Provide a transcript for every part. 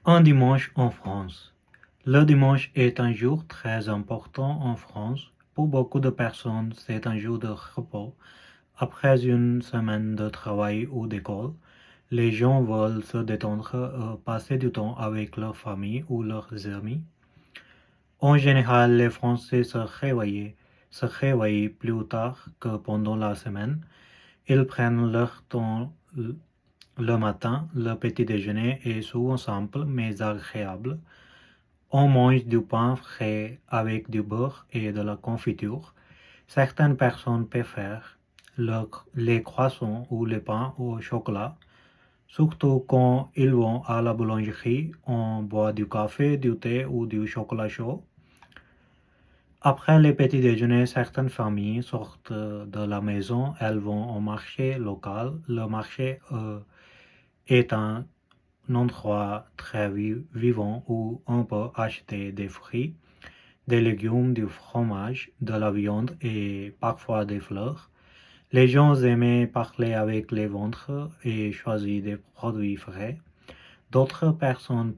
Un dimanche en France. Le dimanche est un jour très important en France. Pour beaucoup de personnes, c'est un jour de repos. Après une semaine de travail ou d'école, les gens veulent se détendre, passer du temps avec leur famille ou leurs amis. En général, les Français se réveillent plus tard que pendant la semaine. Ils prennent leur temps le matin. Le petit déjeuner est souvent simple mais agréable. On mange du pain frais avec du beurre et de la confiture. Certaines personnes préfèrent les croissants ou les pains au chocolat. Surtout quand ils vont à la boulangerie, on boit du café, du thé ou du chocolat chaud. Après le petit déjeuner, certaines familles sortent de la maison, elles vont au marché local. Le marché est un endroit très vivant où on peut acheter des fruits, des légumes, du fromage, de la viande et parfois des fleurs. Les gens aiment parler avec les ventres et choisir des produits frais. D'autres personnes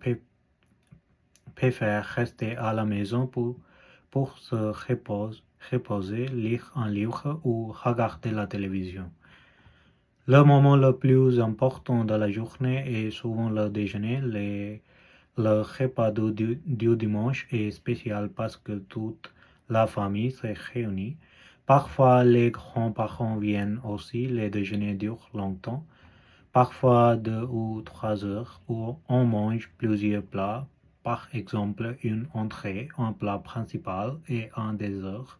préfèrent rester à la maison pour se reposer, lire un livre ou regarder la télévision. Le moment le plus important de la journée est souvent le déjeuner. Le repas du dimanche est spécial parce que toute la famille se réunit. Parfois, les grands-parents viennent aussi. Les déjeuners durent longtemps, parfois 2 ou 3 heures, où on mange plusieurs plats, par exemple une entrée, un plat principal et un dessert.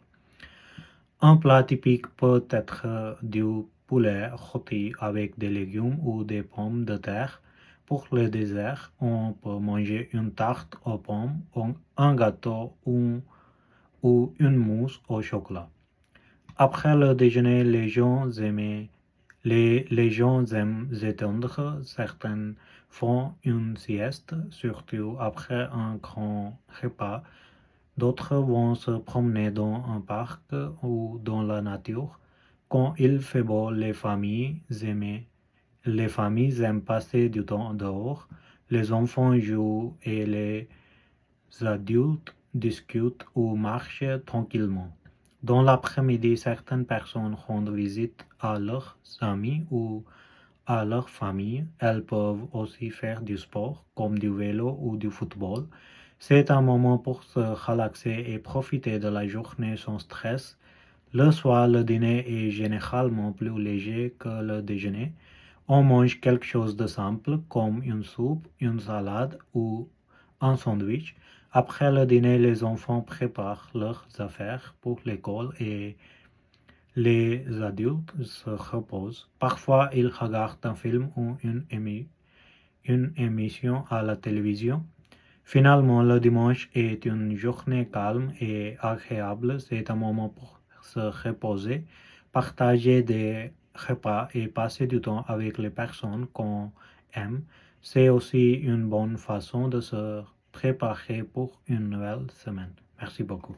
Un plat typique peut être du poulet rôti avec des légumes ou des pommes de terre. Pour le dessert, on peut manger une tarte aux pommes, un gâteau ou une mousse au chocolat. Après le déjeuner, les gens aiment s'étendre. Certains font une sieste, surtout après un grand repas. D'autres vont se promener dans un parc ou dans la nature. Quand il fait beau, les familles aiment passer du temps dehors. Les enfants jouent et les adultes discutent ou marchent tranquillement. Dans l'après-midi, certaines personnes rendent visite à leurs amis ou à leur famille. Elles peuvent aussi faire du sport, comme du vélo ou du football. C'est un moment pour se relaxer et profiter de la journée sans stress. Le soir, le dîner est généralement plus léger que le déjeuner. On mange quelque chose de simple, comme une soupe, une salade ou un sandwich. Après le dîner, les enfants préparent leurs affaires pour l'école et les adultes se reposent. Parfois, ils regardent un film ou une émission à la télévision. Finalement, le dimanche est une journée calme et agréable. C'est un moment pour se reposer, partager des repas et passer du temps avec les personnes qu'on aime. C'est aussi une bonne façon de se préparer pour une nouvelle semaine. Merci beaucoup.